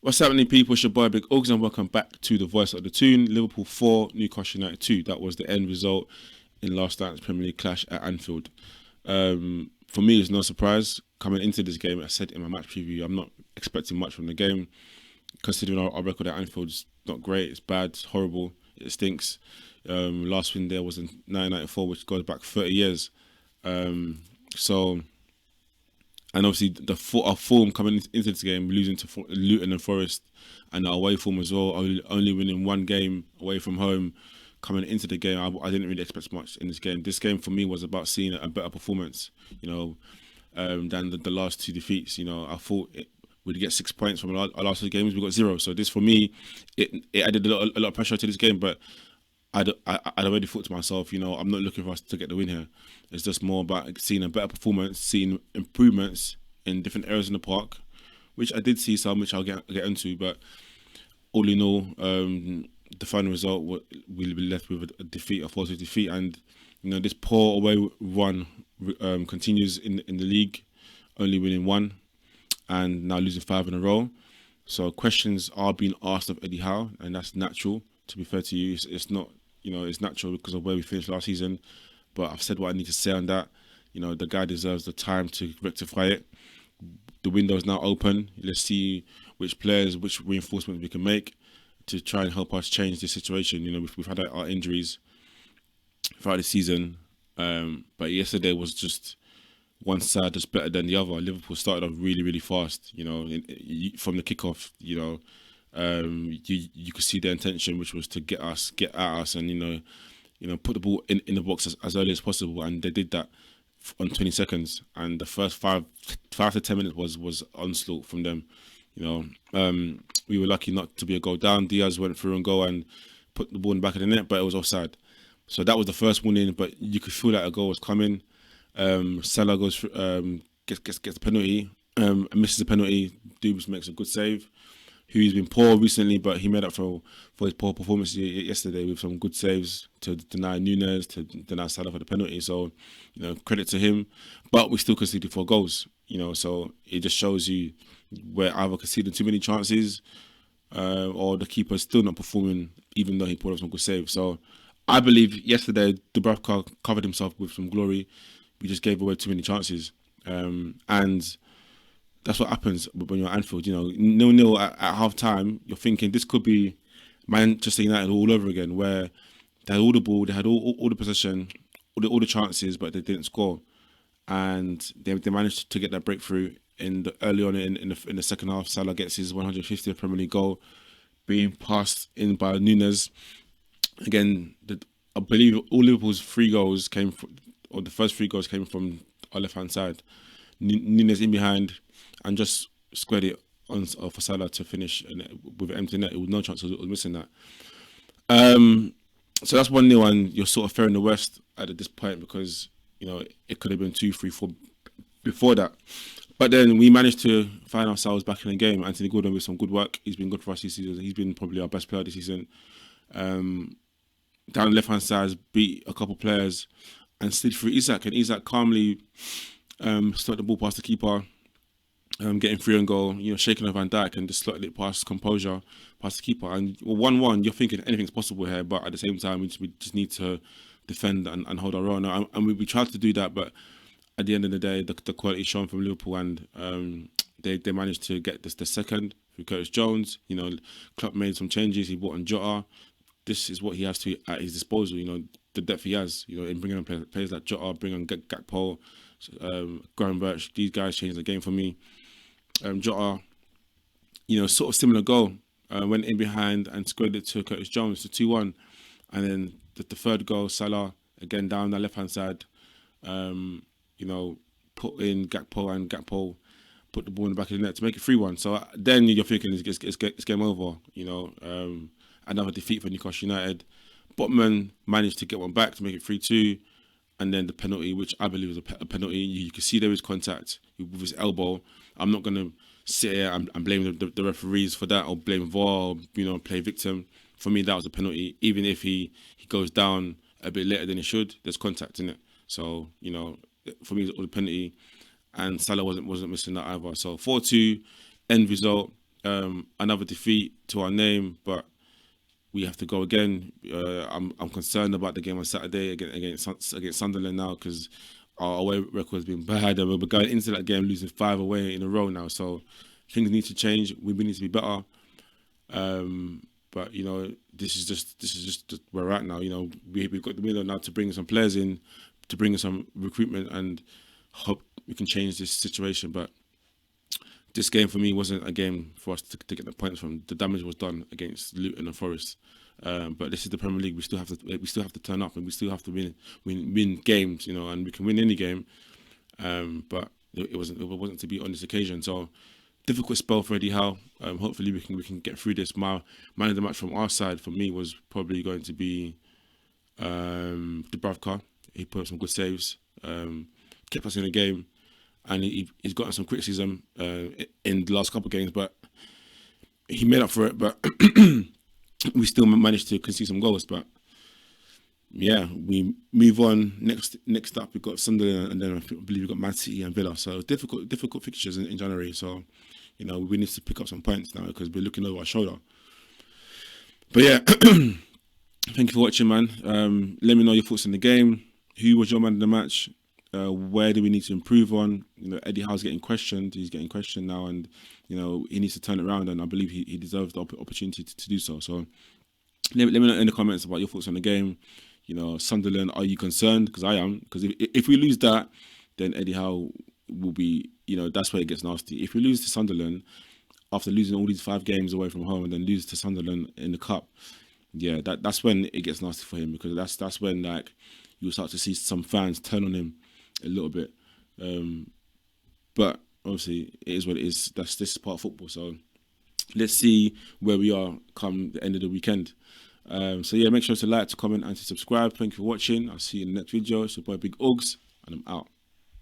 What's happening, people? It's your boy Big Ogs, and welcome back to the Voice of the Tune. Liverpool 4, Newcastle United 2. That was the end result in last night's Premier League clash at Anfield. For me, it's no surprise. Coming into this game, I said in my match preview, I'm not expecting much from the game, considering our record at Anfield is not great. It's bad, it's horrible, it stinks. Last win there was in 1994, which goes back 30 years. And obviously, our form coming into this game, losing to Luton and Forest, and our away form as well, only winning one game away from home. Coming into the game, I didn't really expect much in this game. This game for me was about seeing a better performance, than the last two defeats. I thought we'd get 6 points from our last two games. We got 0. So this, for me, it added a lot of pressure to this game. But I'd already thought to myself, I'm not looking for us to get the win here. It's just more about seeing a better performance, seeing improvements in different areas in the park, which I did see some, which I'll get into. But all in all, the final result will be left with a defeat, a 4-2 defeat, and this poor away run continues in the league, only winning 1, and now losing 5 in a row. So questions are being asked of Eddie Howe, and that's natural. To be fair to you, it's not. It's natural because of where we finished last season. But I've said what I need to say on that. The guy deserves the time to rectify it. The window is now open. Let's see which players, which reinforcements we can make to try and help us change this situation. We've had our injuries throughout the season. But yesterday was just one side just better than the other. Liverpool started off really, really fast. From the kickoff, you could see their intention, which was to get at us, and put the ball in the box as early as possible, and they did that on 20 seconds. And the first 5 to 10 minutes was onslaught from them. We were lucky not to be a goal down. Diaz went through and goal and put the ball in the back of the net, but it was offside. So that was the first warning, but you could feel that a goal was coming. Salah goes through, gets the penalty, misses the penalty. Dubes makes a good save. He's been poor recently, but he made up for his poor performance yesterday with some good saves to deny Núñez, to deny Salah for the penalty. So, credit to him. But we still conceded 4 goals, so it just shows you we're either conceding too many chances or the keeper's still not performing, even though he pulled off some good saves. So I believe yesterday Dubravka covered himself with some glory. We just gave away too many chances. And that's what happens when you're at Anfield. 0-0 at half time, you're thinking this could be Manchester United all over again, where they had all the ball, they had all the possession, all the chances, but they didn't score. And they managed to get that breakthrough early on in the second half. Salah gets his 150th Premier League goal, being passed in by Núñez. Again, I believe all Liverpool's 3 goals the first 3 goals came from our left-hand side. Núñez in behind, and just squared it on for Salah to finish with an empty net. It was no chance of missing that. So that's 1-0, and you're sort of fair in the West at this point because it could have been 2, 3, 4 before that. But then we managed to find ourselves back in the game. Anthony Gordon with some good work. He's been good for us this season. He's been probably our best player this season. Down the left-hand side, beat a couple players and slid through Isak. And Isak calmly slid the ball past the keeper, getting free and goal, shaking off Van Dijk and just slotted it past composure, past the keeper. And 1-1, you're thinking anything's possible here, but at the same time, we just need to defend and hold our own. And we tried to do that, but at the end of the day, the quality shown from Liverpool, and they managed to get the second through Curtis Jones. Klopp made some changes. He brought in Jota. This is what he has at his disposal. The depth he has. In bringing on players like Jota, bringing on Gakpo, Graham Birch. These guys changed the game for me. Jota, sort of similar goal. Went in behind and squared it to Curtis Jones to 2-1, and then the third goal, Salah again down the left hand side. Put in Gakpo, and Gakpo put the ball in the back of the net to make it 3-1. So then you're thinking it's game over. Another defeat for Newcastle United. Botman managed to get one back to make it 3-2, and then the penalty, which I believe was a penalty. You could see there was contact with his elbow. I'm not going to sit here and blame the referees for that, or blame VAR, or play victim. For me, that was a penalty. Even if he goes down a bit later than he should, there's contact in it. So, for me, it was a penalty, and Salah wasn't missing that either. So 4-2, end result. Another defeat to our name, but we have to go again. I'm concerned about the game on Saturday against Sunderland now, because our away record has been bad, and we're going into that game losing 5 away in a row now. So things need to change. We need to be better. But this is just where we're at now. We've got the window now to bring some players in, to bring in some recruitment, and hope we can change this situation. But this game for me wasn't a game for us to get the points from. The damage was done against Luton and Forest. But this is the Premier League. We still have to turn up, and we still have to win games. And we can win any game. But it wasn't to be on this occasion. So difficult spell for Eddie Howe. Hopefully we can get through this. My man of the match from our side for me was probably going to be Dubravka. He put up some good saves, kept us in the game, and he's gotten some criticism in the last couple of games, but he made up for it. But we still managed to concede some goals. But yeah, we move on. Next up, we've got Sunderland, and then I believe we've got Man City and Villa. So difficult fixtures in January. So we need to pick up some points now, because we're looking over our shoulder. But yeah, thank you for watching, man. Let me know your thoughts on the game. Who was your man of the match? Where do we need to improve on? Eddie Howe's getting questioned. He's getting questioned now, and he needs to turn it around. And I believe he deserves the opportunity to do so. So let me know in the comments about your thoughts on the game. Sunderland, are you concerned? Because I am. Because if we lose that, then Eddie Howe will be. That's where it gets nasty. If we lose to Sunderland after losing all these 5 games away from home, and then lose to Sunderland in the cup, yeah, that's when it gets nasty for him, because that's when you'll start to see some fans turn on him a little bit. But obviously it is what it is. This is part of football. So let's see where we are come the end of the weekend. So yeah, make sure to like, to comment, and to subscribe. Thank you for watching. I'll see you in the next video. It's your boy Big Uggs, and I'm out.